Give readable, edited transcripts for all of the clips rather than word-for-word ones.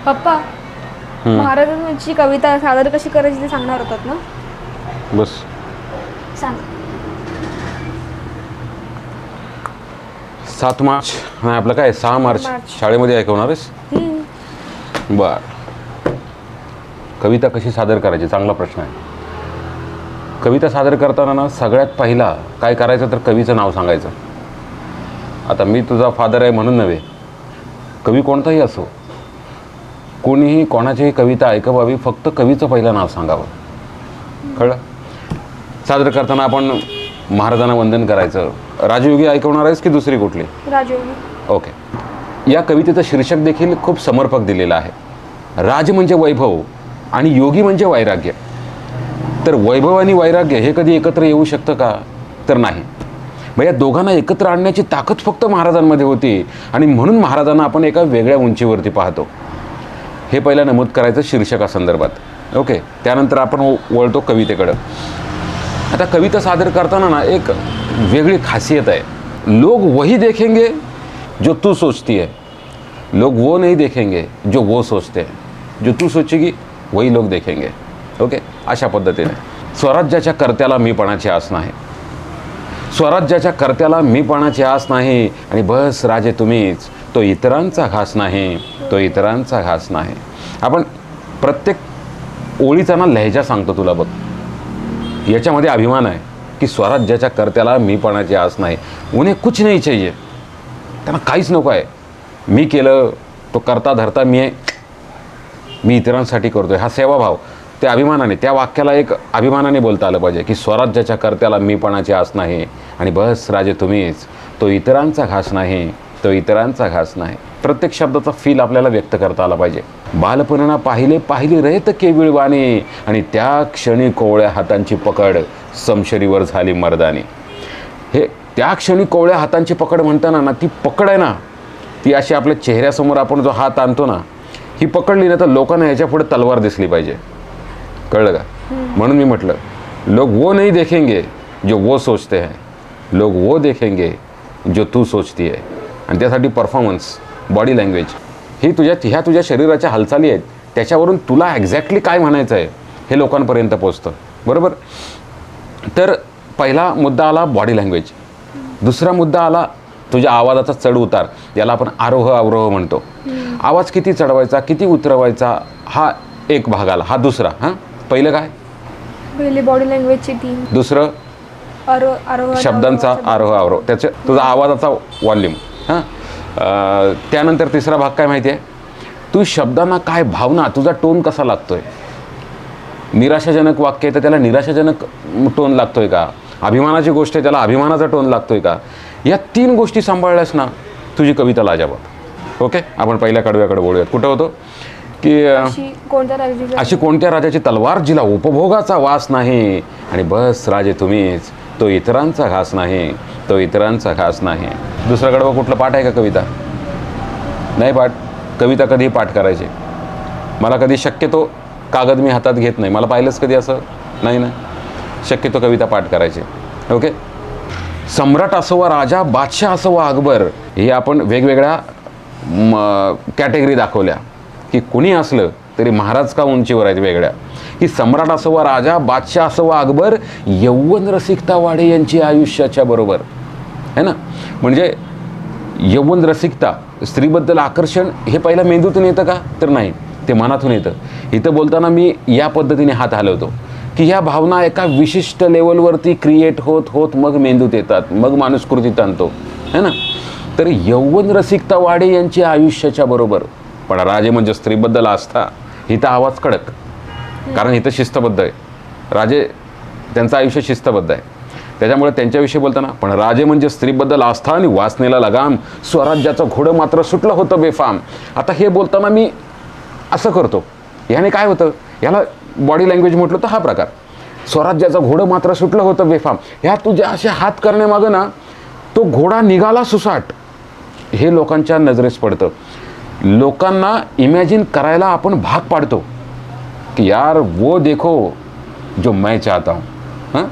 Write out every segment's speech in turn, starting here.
पप्पा, महाराजांची कविता सादर कशी करायची ते सांगणार होतात ना? बस. सांग. 7 मार्च नाही, आपलं काय 6 मार्च शाळेमध्ये ऐकवणार आहेस? बर. कविता कशी सादर करायची, चांगला प्रश्न आहे. कविता सादर करताना ना सगळ्यात पहिला काय करायचं तर कवीचं नाव सांगायचं. आता मी तुझा फादर आहे म्हणून नव्हे, कवी कोणताही असो, कोणीही कोणाचीही कविता ऐकवावी, फक्त कवीचं पहिलं नाव सांगावं. कळलं? सादर करताना आपण महाराजांना वंदन करायचं. राजयोगी ऐकवणार आहेस की दुसरी कुठली? राजयोगी. ओके. या कवितेचं शीर्षक देखील खूप समर्पक दिलेलं आहे. राज म्हणजे वैभव आणि योगी म्हणजे वैराग्य. तर वैभव आणि वैराग्य हे कधी एकत्र येऊ शकतं का? तर नाही. मग या दोघांना एकत्र आणण्याची ताकद फक्त महाराजांमध्ये होती आणि म्हणून महाराजांना आपण एका वेगळ्या उंचीवरती पाहतो. हे पहिलं नमूद करायचं शीर्षकासंदर्भात. ओके. त्यानंतर आपण वळतो कवितेकडं. आता कविता सादर करताना ना एक वेगळी खासियत आहे. लोग वही देखेंगे जो तू सोचती है, लोग वो नहीं देखेंगे जो वो सोचते हैं, जो तू सोचेगी वही लोग देखेंगे. ओके. अशा पद्धतीने स्वराज्याच्या कर्त्याला मीपणाची आस नाही, स्वराज्याच्या कर्त्याला मीपणाची आस नाही आणि बस राजे तुम्हीच, तो इतरांचा घास नाही, तो इतरांचा घास नाही. आपण प्रत्येक ओळीचा ना लहेजा सांगतो तुला बघ. याच्यामध्ये अभिमान आहे की स्वराज्याच्या कर्त्याला मीपणाची आस नाही, उन्हें कुछ नहीं चाहिए, त्यांना काहीच नको आहे. मी केलं तो करता धरता मी आहे, मी इतरांसाठी करतोय, हा सेवाभाव. त्या अभिमानाने, त्या वाक्याला एक अभिमानाने बोलता आलं पाहिजे की स्वराज्याच्या कर्त्याला मीपणाची आस नाही आणि बस राजे तुम्हीच, तो इतरांचा घास नाही, तो इतरांचा घास नाही. प्रत्येक शब्दाचा फील आपल्याला व्यक्त करता आला पाहिजे. बालपणा पाहिले पाहिली रयत केविळ वाणी आणि त्या क्षणी कोवळ्या हातांची पकड समशरीवर झाली मर्दानी. हे त्या क्षणी कोवळ्या हातांची पकड म्हणताना ना, ती पकड आहे ना, ती अशी आपल्या चेहऱ्यासमोर आपण जो हात आणतो ना, ही पकडली ना तर लोकांना ह्याच्या पुढे तलवार दिसली पाहिजे. कळलं का? म्हणून मी म्हटलं लोग वो नहीं देखेंगे जो वो सोचते हैं, लोग वो देखेंगे जो तू सोचती है. आणि त्यासाठी परफॉर्मन्स, बॉडी लँग्वेज ही तुझ्या शरीराच्या हालचाली आहेत, त्याच्यावरून तुला एक्झॅक्टली काय म्हणायचं आहे हे लोकांपर्यंत पोचतं. बरोबर? तर पहिला मुद्दा आला बॉडी लँग्वेज. दुसरा मुद्दा आला तुझ्या आवाजाचा चढ उतार, याला आपण आरोह अवरोह म्हणतो. आवाज किती चढवायचा किती उतरवायचा हा एक भाग आला. हा दुसरा. हां, पहिलं काय? पहिली बॉडी लँग्वेजची 3. दुसरं शब्दांचा आरोह अवरोह, त्याचं तुझा आवाजाचा वॉल्यूम. हां. त्यानंतर तिसरा भाग काय माहिती आहे? तू शब्दांना काय भावना, तुझा टोन कसा लागतोय. निराशाजनक वाक्य आहे तर त्याला निराशाजनक टोन लागतोय का? अभिमानाची गोष्ट आहे त्याला अभिमानाचा टोन लागतोय का? या 3 गोष्टी सांभाळल्यास ना तुझी कविता लाजवाब. ओके. आपण पहिल्या कडव्याकडे बोलूयात. कुठं होतो की अशी कोणत्या राजाची तलवार जिला उपभोगाचा वास नाही आणि बस राजे तुम्हीच, तो इतरांचा घास नाही, तो इतरांचा घास नाही. दुसरा कडवं कुठलं पाठ आहे का कविता? नाही पाठ. कविता कधीही पाठ करायची. मला कधी शक्यतो कागद मी हातात घेत नाही. मला पाहिलंच कधी असं नाही ना. शक्यतो कविता पाठ करायची. ओके. सम्राट असो वा राजा, बादशाह असो वा अकबर, हे आपण वेगवेगळ्या कॅटेगरी दाखवल्या की कुणी असलं तरी महाराज का उंचीवर आहेत वेगळ्या. की सम्राट असो वा राजा, बादशाह असो वा अकबर, यौवन रसिकता वाढे यांची आयुष्याच्या बरोबर, है ना. म्हणजे यौवन रसिकता, स्त्रीबद्दल आकर्षण हे पहिला मेंदूतून येतं का? तर नाही, ते मनातून येतं. इथं बोलताना मी या पद्धतीने हात हलवतो की ह्या भावना एका विशिष्ट लेवलवरती क्रिएट होत होत मग मेंदूत येतात, मग माणूस कृतीत आणतो, है ना. तर यौवन रसिकता वाढे यांची आयुष्याच्या बरोबर. पण राजे म्हणजे स्त्रीबद्दल आस्था, इथं आवाज कडक, कारण इथं शिस्तबद्ध आहे. राजे त्यांचं आयुष्य शिस्तबद्ध आहे, त्याच्यामुळे त्यांच्याविषयी बोलताना पण राजे म्हणजे स्त्रीबद्दल आस्था आणि वासनेला लगाम, स्वराज्याचं घोडं मात्र सुटलं होतं बेफाम. आता हे बोलताना मी असं करतो, याने काय होतं, याला बॉडी लँग्वेज म्हटलं तर हा प्रकार. स्वराज्याचं घोडं मात्र सुटलं होतं बेफाम, ह्या तुझ्या असे हात करण्यामागं ना तो घोडा निघाला सुसाट, हे लोकांच्या नजरेस पडतं. लोकांना इमॅजिन करायला आपण भाग पाडतो की यार वो देखो जो मैं चाहता हूँ. हां.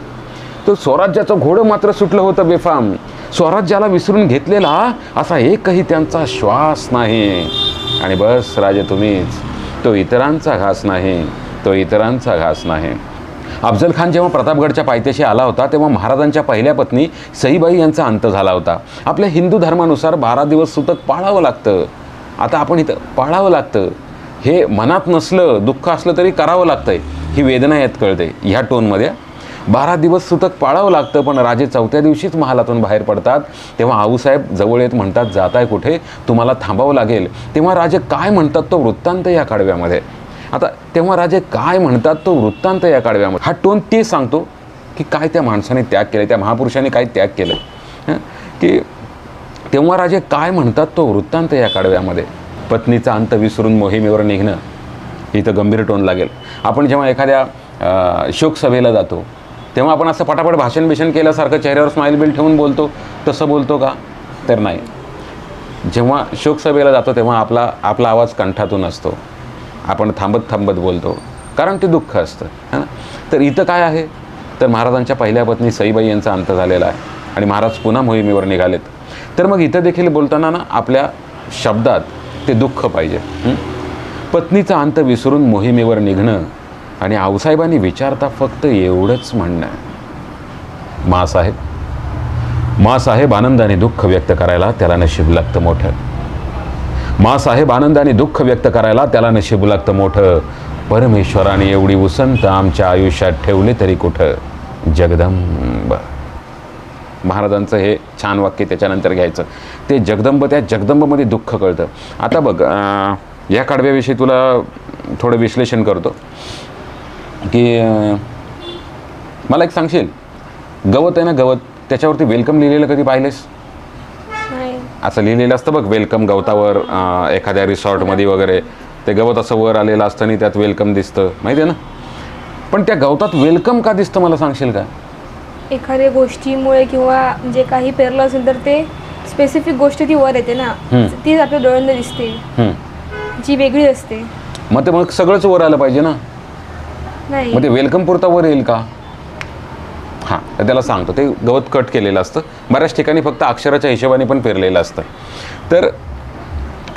तो स्वराज्याचं घोडं मात्र सुटलं होतं बेफाम, स्वराज्याला विसरून घेतलेला असा एकही त्यांचा श्वास नाही आणि बस राजे तुम्हीच, तो इतरांचा घास नाही, तो इतरांचा घास नाही. अफजल खान जेव्हा प्रतापगडच्या पायथ्याशी आला होता तेव्हा महाराजांच्या पहिल्या पत्नी सईबाई यांचा अंत झाला होता. आपल्या हिंदू धर्मानुसार 12 दिवस सुतक पाळावं लागतं. आता आपण इथं पाळावं लागतं हे मनात नसलं, दुःख असलं तरी करावं लागतंय, ही वेदना यात कळते ह्या टोनमध्ये. 12 दिवस सुतक पाळावं लागतं, पण राजे 4थ्या दिवशीच महालातून बाहेर पडतात. तेव्हा आऊसाहेब जवळ येत म्हणतात, जाताय कुठे, तुम्हाला थांबावं लागेल. तेव्हा राजे काय म्हणतात तो वृत्तांत या कडव्यामध्ये. आता तेव्हा राजे काय म्हणतात तो वृत्तांत या कडव्यामध्ये. हा टोन ते सांगतो की काय त्या माणसाने त्याग केले, त्या महापुरुषाने काय त्याग केलं, की तेव्हा राजे काय म्हणतात तो वृत्तांत या कडव्यामध्ये. पत्नीचा अंत विसरून मोहिमेवर निघणं, इथं गंभीर टोन लागेल. आपण जेव्हा एखाद्या शोकसभेला जातो तेव्हा आपण असं पटापट भाषण केल्यासारखं चेहऱ्यावर स्माईल बिल ठेवून बोलतो, तसं बोलतो का, तर नाही. जेव्हा शोकसभेला जातो तेव्हा आपला आवाज कंठातून असतो, आपण थांबत बोलतो, कारण ते दुःख असतं, है ना. तर इथं काय आहे, तर महाराजांच्या पहिल्या पत्नी सईबाई यांचा अंत झालेला आहे आणि महाराज पुन्हा मोहिमेवर निघालेत. तर मग इथं देखील बोलताना ना आपल्या शब्दात ते दुःख पाहिजे. पत्नीचा अंत विसरून मोहिमेवर निघणं आणि आऊसाहेबांनी विचारता फक्त एवढंच म्हणणं, मासाहेब आनंदाने दुःख व्यक्त करायला त्याला नशीब लागतं मोठं. मासाहेब आनंदाने दुःख व्यक्त करायला त्याला नशीब लागतं मोठं. परमेश्वराने एवढी उसंत आमच्या आयुष्यात ठेवले तरी कुठं, जगदंब. महाराजांचं हे छान वाक्य त्याच्यानंतर घ्यायचं. ते जगदंब, त्या जगदंबमध्ये दुःख कळतं. आता बघ, या कडव्याविषयी तुला थोडं विश्लेषण करतो की मला एक सांगशील, गवत आहे ना, गवत, त्याच्यावरती वेलकम लिहिलेलं कधी पाहिलेस? असं लिहिलेलं असतं बघ, वेलकम गवतावर. एखाद्या रिसॉर्टमध्ये वगैरे ते गवत असं वर आलेलं असतं आणि त्यात वेलकम दिसतं, माहिती आहे ना. पण त्या गवतात वेलकम का दिसतं मला सांगशील का? एखाद्या गोष्टीमुळे किंवा म्हणजे काही पेरलं असेल तर ते स्पेसिफिक गोष्ट ती वर येते ना, ती आपल्या डोळ्यांना दिसते, जी वेगळी असते. मग सगळंच वर आलं पाहिजे ना, नाही मग ते वेलकम पुरता वर येईल का? हां, तर त्याला सांगतो, ते गवत कट केलेलं असतं, बऱ्याच ठिकाणी फक्त अक्षराच्या हिशोबाने पण पेरलेलं असतं. तर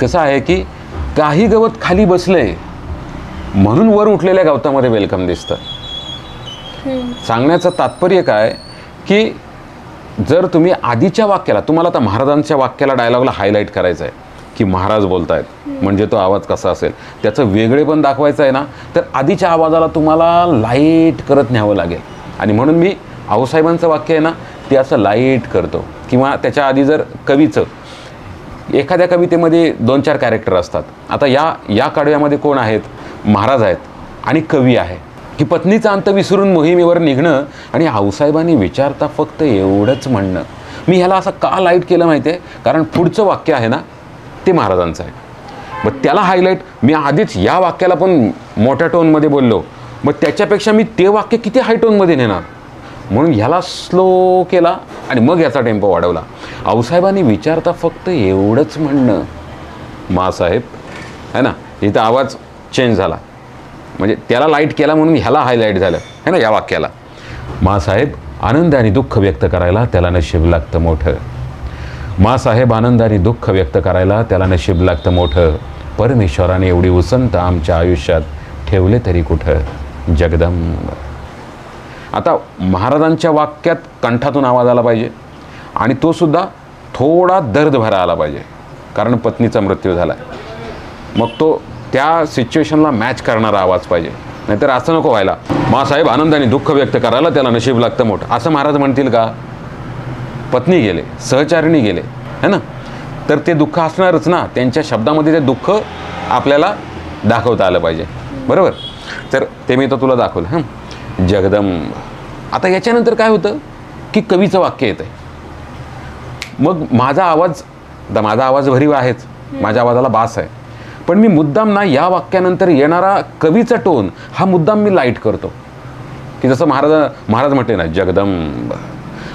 कसं आहे की काही गवत खाली बसलंय म्हणून वर उठलेल्या गवतामध्ये वेलकम दिसतं. सांगण्याचं तात्पर्य काय की जर तुम्ही आधीच्या वाक्याला, तुम्हाला आता महाराजांच्या वाक्याला, डायलॉगला हायलाईट करायचं आहे की महाराज बोलतायत म्हणजे तो आवाज कसा असेल, त्याचं वेगळेपण दाखवायचं आहे ना, तर आधीच्या आवाजाला तुम्हाला लाईट करत न्यावं लागेल. आणि म्हणून मी आऊसाहेबांचं वाक्य आहे ना ते असं लाईट करतो. किंवा त्याच्या आधी जर कवीचं, एखाद्या कवितेमध्ये 2-4 कॅरेक्टर असतात. आता या कडव्यामध्ये कोण आहेत? महाराज आहेत आणि कवी आहे. की पत्नीचा अंत विसरून मोहिमेवर निघणं आणि आऊसाहेबांनी विचारता फक्त एवढंच म्हणणं. मी ह्याला असं का लाईट केलं माहिती आहे, कारण पुढचं वाक्य आहे ना ते महाराजांचं आहे. मग त्याला हायलाईट, मी आधीच या वाक्याला पण मोठ्या टोनमध्ये बोललो, मग त्याच्यापेक्षा मी ते वाक्य किती हाय टोनमध्ये नेणार, म्हणून ह्याला स्लो केला आणि मग याचा टेम्पो वाढवला. आऊसाहेबांनी विचारता फक्त एवढंच म्हणणं, मासाहेब, है ना. इथं आवाज चेंज झाला, म्हणजे त्याला लाईट केला म्हणून ह्याला हायलाईट झालं, है ना, या वाक्याला. मासाहेब आनंदाने दुःख व्यक्त करायला त्याला नशीब लागतं मोठं. मासाहेब आनंदाने दुःख व्यक्त करायला त्याला नशीब लागतं मोठं. परमेश्वराने एवढी उसंत आमच्या आयुष्यात ठेवले तरी कुठं, जगदंब. आता महाराजांच्या वाक्यात कंठातून आवाज आला पाहिजे आणि तो सुद्धा थोडा दर्द भरा आला पाहिजे, कारण पत्नीचा मृत्यू झाला. मग तो त्या सिच्युएशनला मॅच करणारा आवाज पाहिजे. नाहीतर असं नको व्हायला, मासाहेब आनंदाने दुःख व्यक्त करायला त्याला नशीब लागतं मोठं, असं महाराज म्हणतील का? पत्नी गेले, सहचारिणी गेले, है ना, तर ते दुःख असणारच ना. त्यांच्या शब्दामध्ये ते दुःख आपल्याला दाखवता आलं पाहिजे, बरोबर. तर ते मी तर तुला दाखवलं, जगदंब. आता याच्यानंतर काय होतं की कवीचं वाक्य येतं आहे. मग माझा आवाज भरीव आहेच, माझ्या आवाजाला बास आहे, पण मी मुद्दाम ना या वाक्यानंतर येणारा कवीचा टोन हा मुद्दाम मी लाईट करतो. की जसं महाराज म्हटले ना, जगदंब.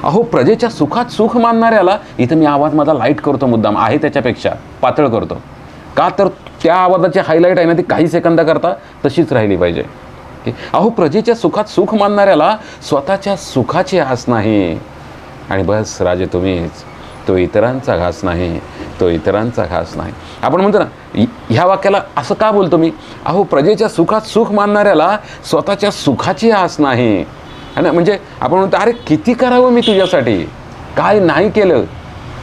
अहो, प्रजेच्या सुखात सुख मानणाऱ्याला इथं मी आवाज माझा लाईट करतो, मुद्दाम आहे त्याच्यापेक्षा पातळ करतो. का तर त्या आवाजाची हायलाईट आहे ना ती काही सेकंदाकरता तशीच राहिली पाहिजे. अहो, प्रजेच्या सुखात सुख मानणाऱ्याला स्वतःच्या सुखाची आस नाही, आणि बस राजे तुम्हीच, तो इतरांचा घास नाही, तो इतरांचा घास नाही. आपण म्हणतो ना, ह्या वाक्याला असं का बोलतो मी? अहो, प्रजेच्या सुखात सुख मानणाऱ्याला स्वतःच्या सुखाची आस नाही. है ना? म्हणजे आपण म्हणतो, अरे किती करावं मी तुझ्यासाठी, काय नाही केलं.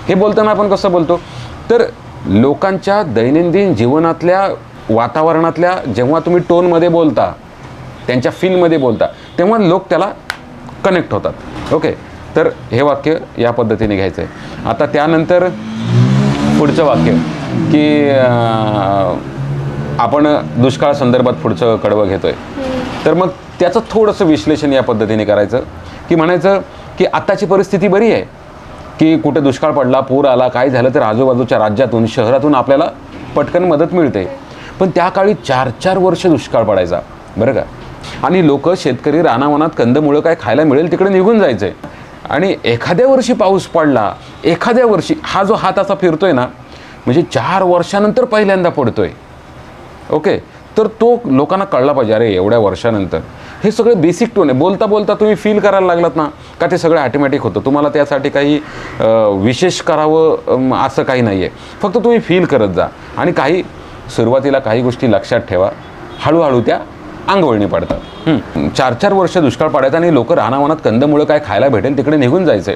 हे बोलताना आपण कसं बोलतो? तर लोकांच्या दैनंदिन जीवनातल्या वातावरणातल्या जेव्हा तुम्ही टोनमध्ये बोलता, त्यांच्या फीलमध्ये बोलता, तेव्हा लोक त्याला कनेक्ट होतात. ओके, तर हे वाक्य या पद्धतीने घ्यायचं आहे. आता त्यानंतर पुढचं वाक्य की आपण दुष्काळासंदर्भात पुढचं कडवं घेतो आहे. तर मग त्याचं थोडंसं विश्लेषण या पद्धतीने करायचं की म्हणायचं की आत्ताची परिस्थिती बरी आहे की कुठे दुष्काळ पडला, पूर आला, काय झालं तर आजूबाजूच्या राज्यातून, शहरातून आपल्याला पटकन मदत मिळते. पण त्या काळी 4-4 वर्ष दुष्काळ पडायचा, बरं का. आणि लोक, शेतकरी रानावनात कंदमुळं काय खायला मिळेल तिकडे निघून जायचे. आणि एखाद्या वर्षी पाऊस पडला, एखाद्या वर्षी, हा जो हात असा फिरतोय ना, म्हणजे 4 वर्षानंतर पहिल्यांदा पडतोय. ओके, तर तो लोकांना कळला पाहिजे, अरे एवढ्या वर्षानंतर. हे सगळं बेसिक टोन आहे. बोलता बोलता तुम्ही फील करायला लागलात ना का ते सगळं ॲटोमॅटिक होतं. तुम्हाला त्यासाठी काही विशेष करावं असं काही नाही आहे. फक्त तुम्ही फील करत जा. आणि काही सुरुवातीला काही गोष्टी लक्षात ठेवा, हळूहळू त्या अंगवळणी पडतात. 4-4 वर्ष दुष्काळ पडायचा आणि लोक रानावनात कंदमुळं काय खायला भेटेल तिकडे निघून जायचे.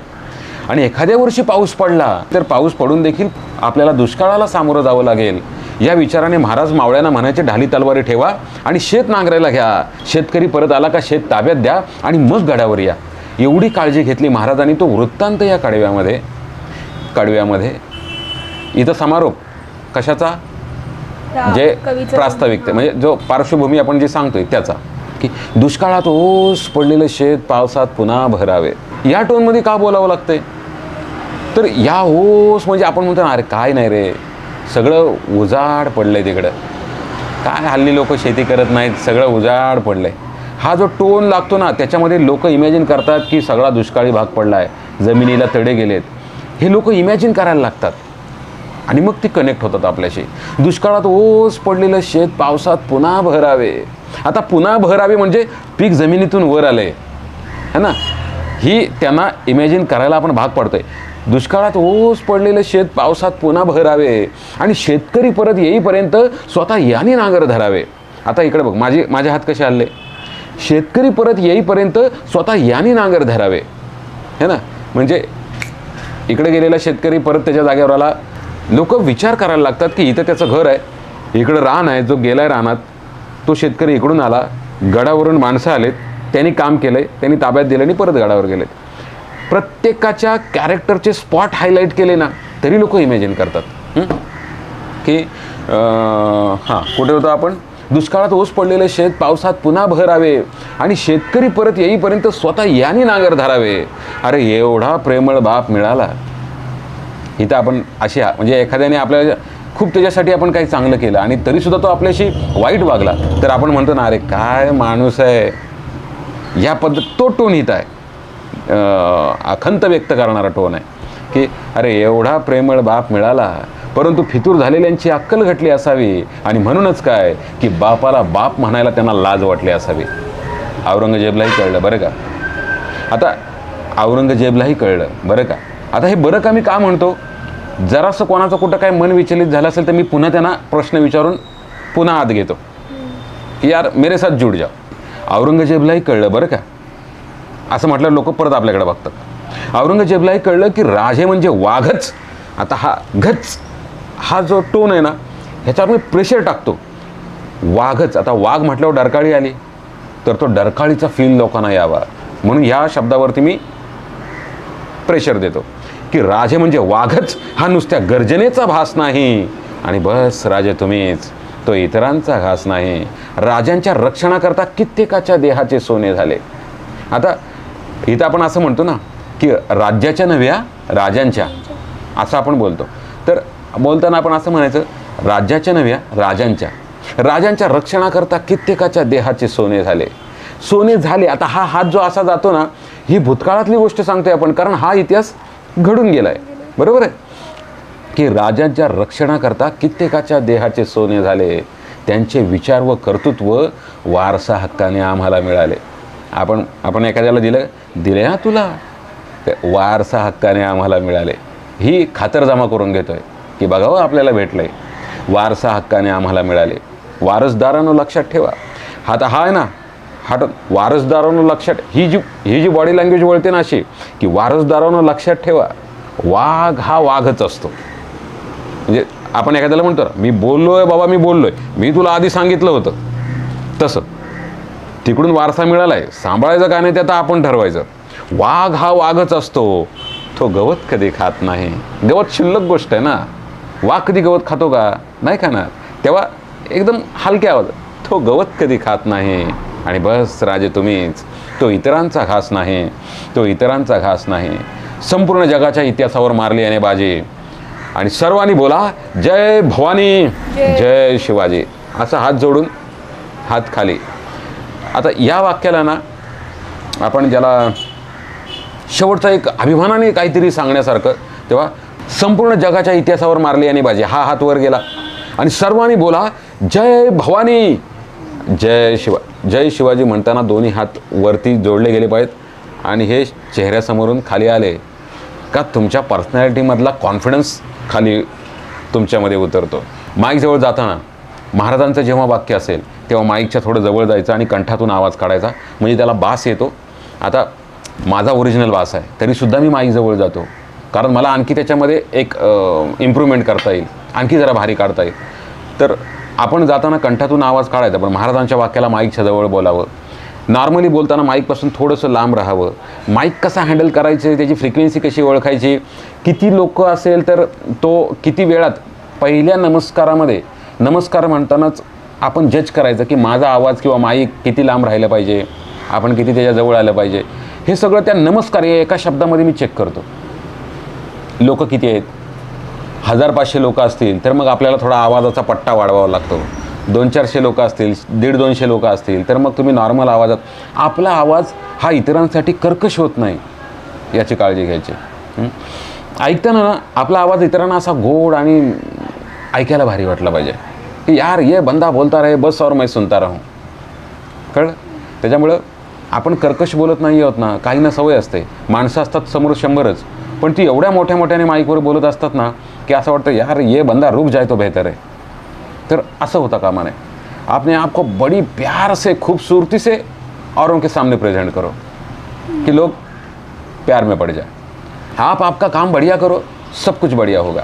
आणि एखाद्या वर्षी पाऊस पडला तर पाऊस पडून देखील आपल्याला दुष्काळाला सामोरं जावं लागेल. या विचाराने महाराज मावळ्यांना म्हणायचे, ढाली तलवारी ठेवा आणि शेत नांगरायला घ्या. शेतकरी परत आला का शेत ताब्यात द्या आणि मग गडावर या. एवढी काळजी घेतली महाराजांनी. तो वृत्तांत या कडव्यामध्ये इथं समारोप कशाचा? जे प्रास्ताविकते, म्हणजे जो पार्श्वभूमी आपण जे सांगतोय त्याचा, की दुष्काळात ओस पडलेलं शेत पावसात पुन्हा भरावे. या टोनमध्ये का बोलावं लागतंय? तर या ओस म्हणजे आपण म्हणतो ना, अरे काय नाही रे, सगळं उजाड पडलंय तिकडं, काय हल्ली लोक शेती करत नाहीत, सगळं उजाड पडलंय. हा जो टोन लागतो ना, त्याच्यामध्ये लोक इमॅजिन करतात की सगळा दुष्काळी भाग पडलाय, जमिनीला तडे गेलेत. हे लोक इमॅजिन करायला लागतात आणि मग ती कनेक्ट होतात आपल्याशी. दुष्काळात ओस पडलेलं शेत पावसात पुन्हा भरावे. आता पुन्हा भरावे म्हणजे पीक जमिनीतून वर आलंय, है ना. ही त्यांना इमॅजिन करायला आपण भाग पडतोय. दुष्काळात ओस पडलेलं शेत पावसात पुन्हा भरावे आणि शेतकरी परत येईपर्यंत स्वतः याने नांगर धरावे. आता इकडे बघ, माझे हात कसे हल्ले. शेतकरी परत येईपर्यंत स्वतः याने नांगर धरावे, है ना. म्हणजे इकडे गेलेला शेतकरी परत त्याच्या जागेवर आला. लोक विचार करायला लागतात की इथं त्याचं घर आहे, इकडं रान आहे, जो गेलाय रानात तो शेतकरी इकडून आला, गडावरून माणसं आलेत, त्यांनी काम केलंय, त्यांनी ताब्यात दिलं आणि परत गडावर गेलेत. प्रत्येकाच्या कॅरेक्टरचे स्पॉट हायलाईट केले ना तरी लोक इमॅजिन करतात की कुठे होतो आपण? दुष्काळात ओस पडलेले शेत पावसात पुन्हा भरावे आणि शेतकरी परत येईपर्यंत स्वतः याने नांगर धरावे. अरे एवढा प्रेमळ बाप मिळाला. इथं आपण अशी, म्हणजे एखाद्याने आपल्याला खूप त्याच्यासाठी आपण काही चांगलं केलं आणि तरीसुद्धा तो आपल्याशी वाईट वागला तर आपण म्हणतो ना, अरे काय माणूस आहे. ह्या तो टोन इथं आहे, अखंत व्यक्त करणारा टोन आहे की अरे एवढा प्रेमळ बाप मिळाला, परंतु फितूर झालेल्यांची अक्कल घटली असावी आणि म्हणूनच काय की बापाला बाप म्हणायला त्यांना लाज वाटली असावी. औरंगजेबलाही कळलं बरं का. आता औरंगजेबलाही कळलं बरं का. आता हे बरं का मी का म्हणतो? जरासं कोणाचं कुठं काय मन विचलित झालं असेल तर मी पुन्हा त्यांना प्रश्न विचारून पुन्हा आत घेतो की यार मेरे साथ जुड जाओ. औरंगजेबलाही कळलं बरं का. असं म्हटलं लोक परत आपल्याकडे बघतात. औरंगजेबलाही कळलं की राजे म्हणजे वाघच. आता हा जो टोन आहे ना ह्याच्यावर मी प्रेशर टाकतो. वाघच, आता वाघ म्हटल्यावर डरकाळी आली तर तो डरकाळीचा फील लोकांना यावा म्हणून ह्या शब्दावरती मी प्रेशर देतो की राजे म्हणजे वाघच, हा नुसत्या गर्जनेचा भास नाही. आणि बस राजे तुम्हीच, तो इतरांचा घास नाही. राजांच्या रक्षणाकरता कित्येकाच्या देहाचे सोने झाले. आता इथं आपण असं म्हणतो ना की राज्याच्या नव्या राजांच्या, असं आपण बोलतो. तर बोलताना आपण असं म्हणायचं, राज्याच्या नव्या राजांच्या रक्षणाकरता कित्येकाच्या देहाचे सोने झाले. आता हा हात जो असा जातो ना, ही भूतकाळातली गोष्ट सांगतोय आपण, कारण हा इतिहास घडून गेलाय. बरोबर आहे की राजांच्या रक्षणाकरता कित्येकाच्या देहाचे सोने झाले. त्यांचे विचार व कर्तृत्व वारसा हक्काने आम्हाला मिळाले. आपण एखाद्याला दिले हा तुला, वारसा हक्काने आम्हाला मिळाले. ही खातरजमा करून घेतोय. की बघावं आपल्याला भेटलंय, वारसा हक्काने आम्हाला मिळाले. वारसदारानं लक्षात ठेवा. आता हा आहे ना, हा वारसदारानं लक्षात, ही जी बॉडी लँग्वेज वळते ना अशी, की वारसदारानं लक्षात ठेवा, वाघ हा वाघच असतो. म्हणजे आपण एखाद्याला म्हणतो ना, मी बोललोय बाबा, मी बोललोय, मी तुला आधी सांगितलं होतं, तसं तिकडून वारसा मिळालाय, सांभाळायचं का नाही ते आता आपण ठरवायचं. वाघ हा वाघच असतो, तो गवत कधी खात नाही. गवत शिल्लक गोष्ट आहे ना. वाघ कधी गवत खातो का? नाही खाणार. तेव्हा एकदम हलक्या आवाज, तो गवत कधी खात नाही. आणि बस राजे तुम्हीच, तो इतरांचा घास नाही, तो इतरांचा घास नाही. संपूर्ण जगाच्या इतिहासावर मारली याने बाजी. आणि सर्वांनी बोला जय भवानी, जय शिवाजी. असं हात जोडून हात खाली. आता या वाक्याला ना आपण ज्याला शेवटचा एक अभिमानाने काहीतरी सांगण्यासारखं, तेव्हा संपूर्ण जगाच्या इतिहासावर मारली याने बाजी, हा हात वर गेला आणि सर्वांनी बोला जय भवानी, जय जय शिवाजी म्हणताना दोन्ही हात वरती जोडले गेले पाहिजेत आणि हे चेहऱ्यासमोरून खाली आले का तुमच्या पर्सनॅलिटीमधला कॉन्फिडन्स खाली तुमच्यामध्ये उतरतो. माईकजवळ जाताना महाराजांचं जेव्हा वाक्य असेल तेव्हा माईकच्या थोडं जवळ जायचं आणि कंठातून आवाज काढायचा, म्हणजे त्याला बास येतो. आता माझा ओरिजिनल बास आहे तरीसुद्धा मी माईकजवळ जातो, कारण मला आणखी त्याच्यामध्ये एक इम्प्रूव्हमेंट करता येईल, आणखी जरा भारी काढता येईल. तर आपण जाताना कंठातून आवाज काढायचा, पण महाराजांच्या वाक्याला माईकच्या जवळ बोलावं. नॉर्मली बोलताना माईकपासून थोडंसं लांब राहावं. माईक कसा हँडल करायचं, त्याची फ्रिक्वेन्सी कशी ओळखायची, किती लोक असेल तर तो किती वेळात, पहिल्या नमस्कारामध्ये नमस्कार म्हणतानाच आपण जज करायचं की माझा आवाज किंवा माईक किती लांब राहिलं पाहिजे, आपण किती त्याच्याजवळ आलं पाहिजे. हे सगळं त्या नमस्कार या एका शब्दामध्ये मी चेक करतो. लोक किती आहेत, 1500 लोक असतील तर मग आपल्याला थोडा आवाजाचा पट्टा वाढवावा लागतो. 200-400 लोक असतील, 150-200 लोक असतील तर मग तुम्ही नॉर्मल आवाजात, आपला आवाज हा इतरांसाठी कर्कश होत नाही याची काळजी घ्यायची. ऐकताना ना आपला आवाज इतरांना असा गोड आणि ऐकायला भारी वाटला पाहिजे की यार ये बंदा बोलता रहे बस और मैं सुनता राहूं. कळलं? त्याच्यामुळं आपण कर्कश बोलत नाही आहोत ना, काहींना सवय असते, माणसं असतात समोर 100च, पण ती एवढ्या मोठ्या मोठ्याने माईकवर बोलत असतात ना की असं वाटतं यार ये बंदा रुक जाए तो बेहतर है. तर असं होता कामा नये. आपने आपको बड़ी प्यार से खूबसूरती से औरों के सामने प्रेजेंट करो कि लोग प्यार में पड़ जाए. आप आपका काम बढ़िया करो, सब कुछ बढ़िया होगा.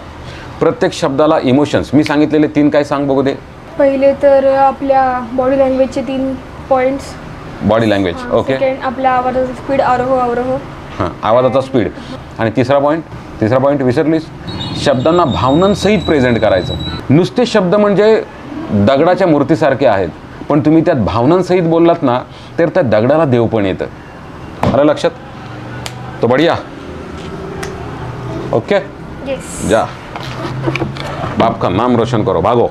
प्रत्येक शब्दाला इमोशन्स, मी सांगितलेले 3 काय सांग बघू दे. पहिले तर आपल्या बॉडी लँग्वेजचे 3 points. Body language, okay. Second आपल्या आवाजाचा स्पीड, आरोह अवरोह. हां, आवाजाचा स्पीड. आणि तिसरा पॉईंट विसरलीस, शब्दांना भावनांसहित प्रेझेंट करायचं. नुसते शब्द म्हणजे दगडाच्या मूर्तीसारखे आहेत, पण तुम्ही त्यात भावनांसहित बोललात ना तर त्या दगडाला देव पण येतं. आलं लक्षात? तो बढिया. Okay, yes. जा बाप का नाम रोशन करो, भागो.